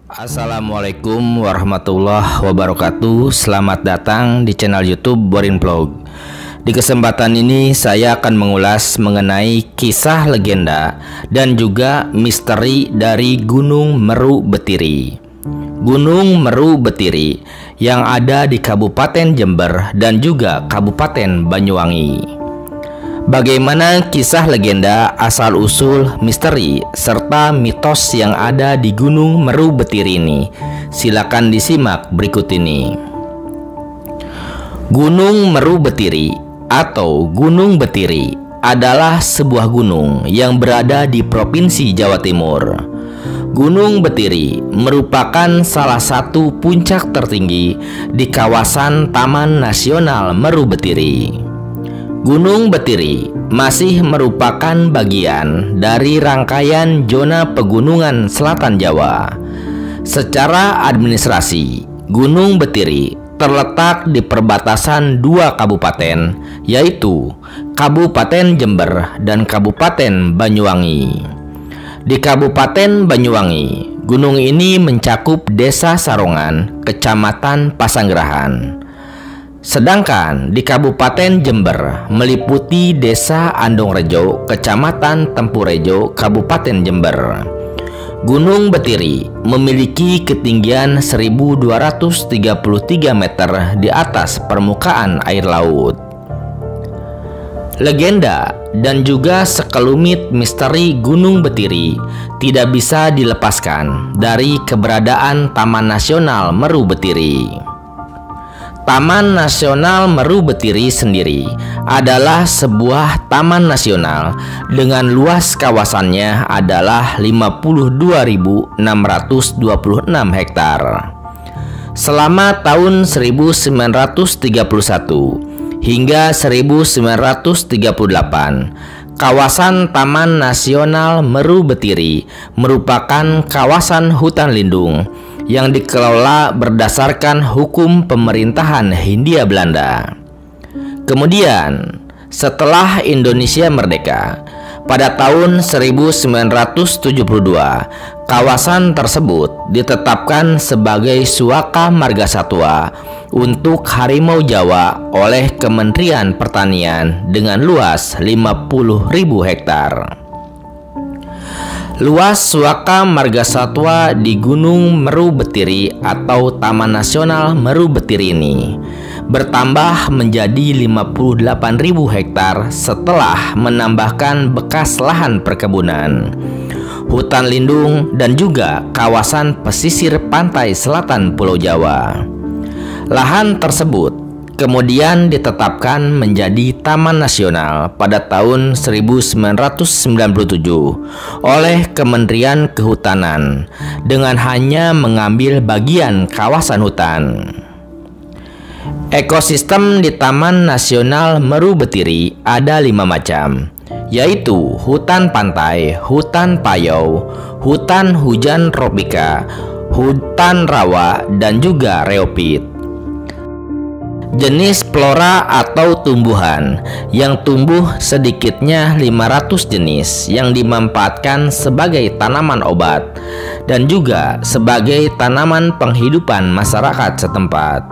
Assalamualaikum warahmatullahi wabarakatuh. Selamat datang di channel YouTube Borin Vlog. Di kesempatan ini saya akan mengulas mengenai kisah legenda dan juga misteri dari Gunung Meru Betiri. Gunung Meru Betiri yang ada di Kabupaten Jember dan juga Kabupaten Banyuwangi. Bagaimana kisah legenda, asal-usul, misteri, serta mitos yang ada di Gunung Meru Betiri ini? Silakan disimak berikut ini. Gunung Meru Betiri atau Gunung Betiri adalah sebuah gunung yang berada di Provinsi Jawa Timur. Gunung Betiri merupakan salah satu puncak tertinggi di kawasan Taman Nasional Meru Betiri. Gunung Betiri masih merupakan bagian dari rangkaian zona pegunungan selatan Jawa. Secara administrasi, Gunung Betiri terletak di perbatasan dua kabupaten, yaitu Kabupaten Jember dan Kabupaten Banyuwangi. Di Kabupaten Banyuwangi, gunung ini mencakup Desa Sarongan, Kecamatan Pasanggerahan. Sedangkan di Kabupaten Jember meliputi Desa Andongrejo, Kecamatan Tempurejo, Kabupaten Jember. Gunung Betiri memiliki ketinggian 1233 meter di atas permukaan air laut. Legenda dan juga sekelumit misteri Gunung Betiri tidak bisa dilepaskan dari keberadaan Taman Nasional Meru Betiri. Taman Nasional Meru Betiri sendiri adalah sebuah taman nasional dengan luas kawasannya adalah 52.626 hektar. Selama tahun 1931 hingga 1938, kawasan Taman Nasional Meru Betiri merupakan kawasan hutan lindung yang dikelola berdasarkan hukum pemerintahan Hindia Belanda. Kemudian, setelah Indonesia merdeka, pada tahun 1972, kawasan tersebut ditetapkan sebagai Suaka Margasatwa untuk harimau Jawa oleh Kementerian Pertanian dengan luas 50.000 hektar. Luas Suaka Margasatwa di Gunung Meru Betiri atau Taman Nasional Meru Betiri ini bertambah menjadi 58.000 hektar setelah menambahkan bekas lahan perkebunan, hutan lindung, dan juga kawasan pesisir pantai selatan Pulau Jawa. Lahan tersebut kemudian ditetapkan menjadi Taman Nasional pada tahun 1997 oleh Kementerian Kehutanan dengan hanya mengambil bagian kawasan hutan. Ekosistem di Taman Nasional Meru Betiri ada 5 macam, yaitu hutan pantai, hutan payau, hutan hujan tropika, hutan rawa, dan juga reopit. Jenis flora atau tumbuhan yang tumbuh sedikitnya 500 jenis yang dimanfaatkan sebagai tanaman obat dan juga sebagai tanaman penghidupan masyarakat setempat.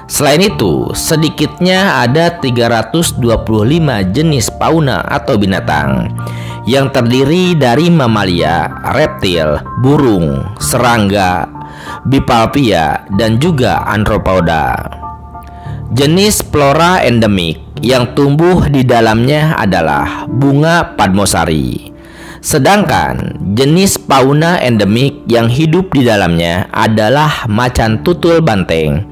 Selain itu, sedikitnya ada 325 jenis fauna atau binatang yang terdiri dari mamalia, reptil, burung, serangga, bipalpia, dan juga arthropoda. Jenis flora endemik yang tumbuh di dalamnya adalah bunga padmosari. Sedangkan jenis fauna endemik yang hidup di dalamnya adalah macan tutul banteng,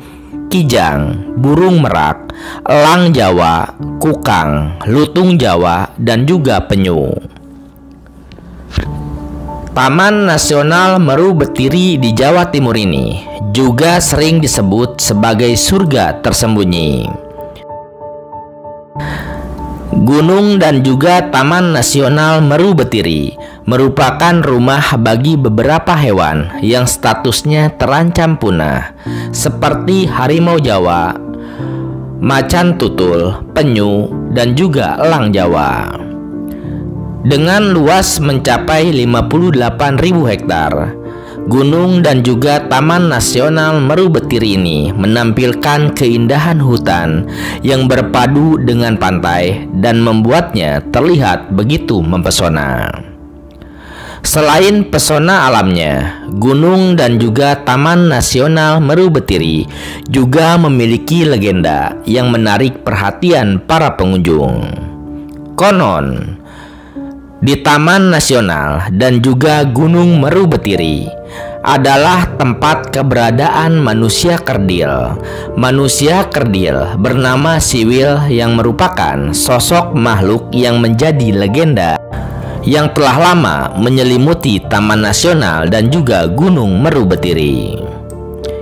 kijang, burung merak, elang Jawa, kukang, lutung Jawa, dan juga penyu. Taman Nasional Meru Betiri di Jawa Timur ini juga sering disebut sebagai surga tersembunyi. Gunung dan juga Taman Nasional Meru Betiri merupakan rumah bagi beberapa hewan yang statusnya terancam punah, seperti harimau Jawa, macan tutul, penyu, dan juga elang Jawa. Dengan luas mencapai 58.000 hektar, Gunung dan juga Taman Nasional Meru Betiri ini menampilkan keindahan hutan yang berpadu dengan pantai dan membuatnya terlihat begitu mempesona. Selain pesona alamnya, gunung dan juga Taman Nasional Meru Betiri juga memiliki legenda yang menarik perhatian para pengunjung. Konon, di Taman Nasional dan juga Gunung Meru Betiri adalah tempat keberadaan manusia kerdil. Manusia kerdil bernama Siwil yang merupakan sosok makhluk yang menjadi legenda yang telah lama menyelimuti Taman Nasional dan juga Gunung Meru Betiri.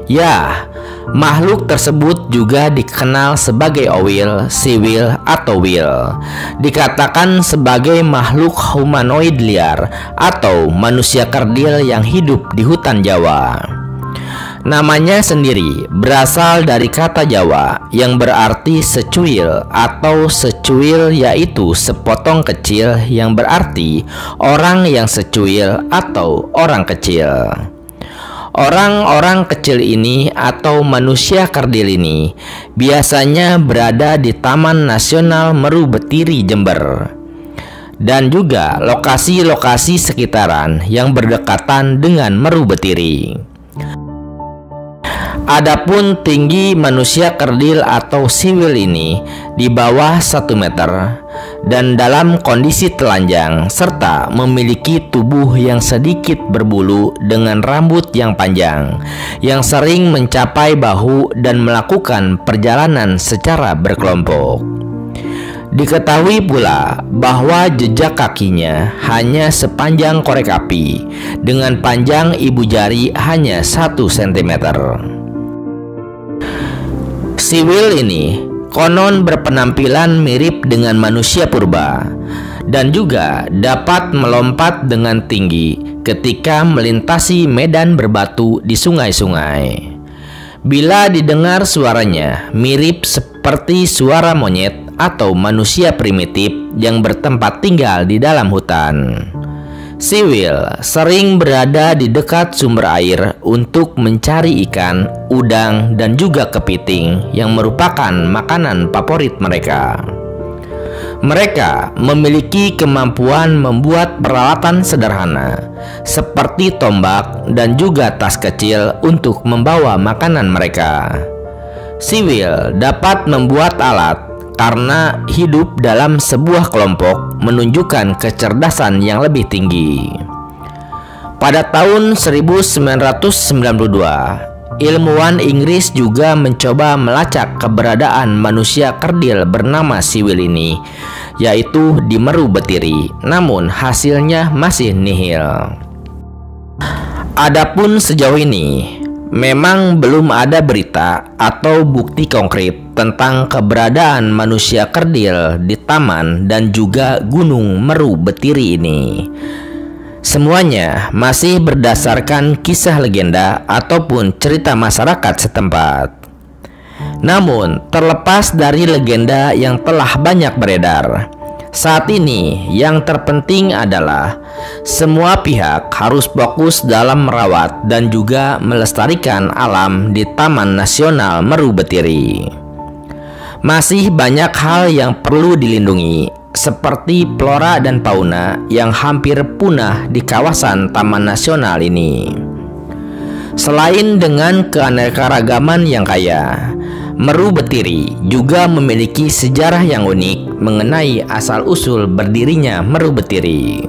Ya, makhluk tersebut juga dikenal sebagai Owil, Siwil, atau Wil. Dikatakan sebagai makhluk humanoid liar atau manusia kerdil yang hidup di hutan Jawa. Namanya sendiri berasal dari kata Jawa yang berarti secuil atau secuil, yaitu sepotong kecil yang berarti orang yang secuil atau orang kecil. Orang-orang kecil ini atau manusia kerdil ini biasanya berada di Taman Nasional Meru Betiri, Jember, dan juga lokasi-lokasi sekitaran yang berdekatan dengan Meru Betiri. Adapun tinggi manusia kerdil atau siwil ini di bawah 1 meter dan dalam kondisi telanjang serta memiliki tubuh yang sedikit berbulu dengan rambut yang panjang yang sering mencapai bahu dan melakukan perjalanan secara berkelompok. Diketahui pula bahwa jejak kakinya hanya sepanjang korek api dengan panjang ibu jari hanya 1 cm. Siwil ini konon berpenampilan mirip dengan manusia purba dan juga dapat melompat dengan tinggi ketika melintasi medan berbatu di sungai-sungai. Bila didengar suaranya mirip seperti suara monyet atau manusia primitif yang bertempat tinggal di dalam hutan. Siwil sering berada di dekat sumber air untuk mencari ikan, udang, dan juga kepiting yang merupakan makanan favorit mereka. Mereka memiliki kemampuan membuat peralatan sederhana seperti tombak dan juga tas kecil untuk membawa makanan mereka. Siwil dapat membuat alat karena hidup dalam sebuah kelompok menunjukkan kecerdasan yang lebih tinggi. Pada tahun 1992, ilmuwan Inggris juga mencoba melacak keberadaan manusia kerdil bernama Siwil ini, yaitu di Meru Betiri, namun hasilnya masih nihil. Adapun sejauh ini, memang belum ada berita atau bukti konkret tentang keberadaan manusia kerdil di taman dan juga Gunung Meru Betiri ini. Semuanya masih berdasarkan kisah legenda ataupun cerita masyarakat setempat. Namun, terlepas dari legenda yang telah banyak beredar, saat ini yang terpenting adalah semua pihak harus fokus dalam merawat dan juga melestarikan alam di Taman Nasional Meru Betiri. Masih banyak hal yang perlu dilindungi, seperti flora dan fauna yang hampir punah di kawasan Taman Nasional ini. Selain dengan keanekaragaman yang kaya, Meru Betiri juga memiliki sejarah yang unik mengenai asal-usul berdirinya Meru Betiri.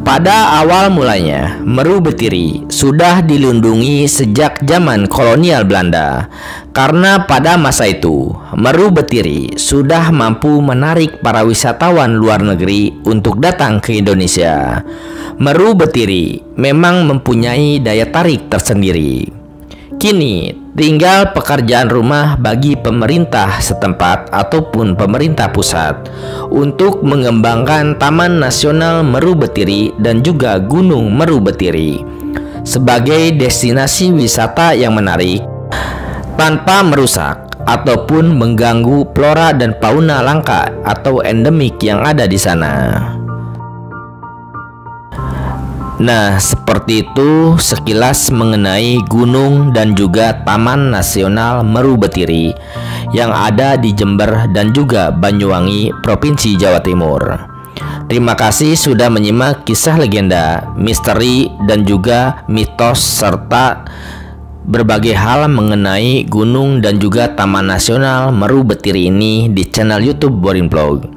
Pada awal mulanya, Meru Betiri sudah dilindungi sejak zaman kolonial Belanda, karena pada masa itu Meru Betiri sudah mampu menarik para wisatawan luar negeri untuk datang ke Indonesia. Meru Betiri memang mempunyai daya tarik tersendiri. Kini tinggal pekerjaan rumah bagi pemerintah setempat ataupun pemerintah pusat untuk mengembangkan Taman Nasional Meru Betiri dan juga Gunung Meru Betiri sebagai destinasi wisata yang menarik tanpa merusak ataupun mengganggu flora dan fauna langka atau endemik yang ada di sana. Nah, seperti itu sekilas mengenai gunung dan juga Taman Nasional Meru Betiri yang ada di Jember dan juga Banyuwangi, Provinsi Jawa Timur. Terima kasih sudah menyimak kisah legenda, misteri, dan juga mitos serta berbagai hal mengenai gunung dan juga Taman Nasional Meru Betiri ini di channel YouTube Boring Vlog.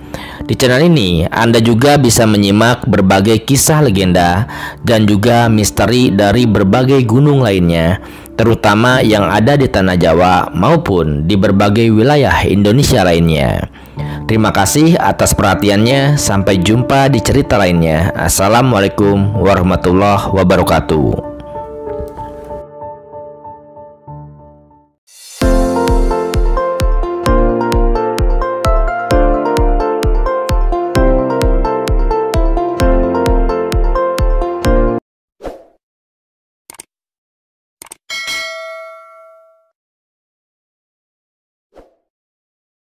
Di channel ini Anda juga bisa menyimak berbagai kisah legenda dan juga misteri dari berbagai gunung lainnya, terutama yang ada di Tanah Jawa maupun di berbagai wilayah Indonesia lainnya. Terima kasih atas perhatiannya. Sampai jumpa di cerita lainnya. Assalamualaikum warahmatullahi wabarakatuh.